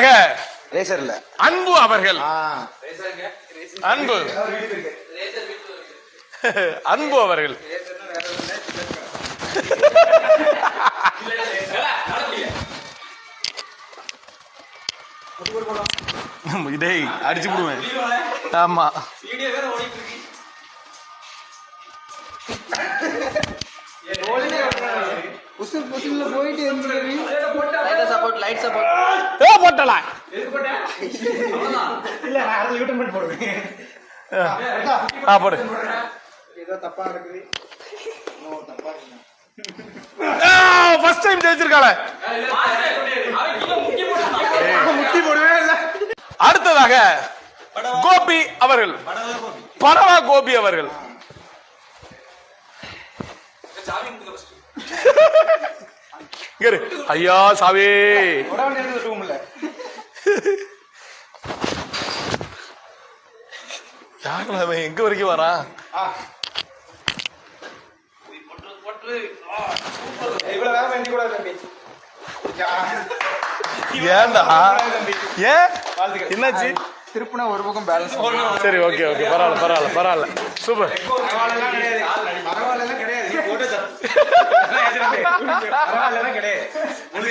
அடுத்ததாக ரேசர்ல அன்பு அவர்கள். அன்பு அன்பு அவர்கள். இதே அடிச்சு விடுவேன். ஆமா போட்டலாம். போடு. ஃபர்ஸ்ட் டைம் ஜெயிச்சிருக்காள. அடுத்ததாக கோபி அவர்கள். படவா கோபி அவர்கள். ஐயா சாவே எங்க வரைக்கும் வரா? ஏன்டா ஏன் என்னாச்சு? திருப்பினா ஒரு பக்கம் பேலன்ஸ். சரி ஓகே ஓகே பரவாயில்ல சூப்பர். கிடையாது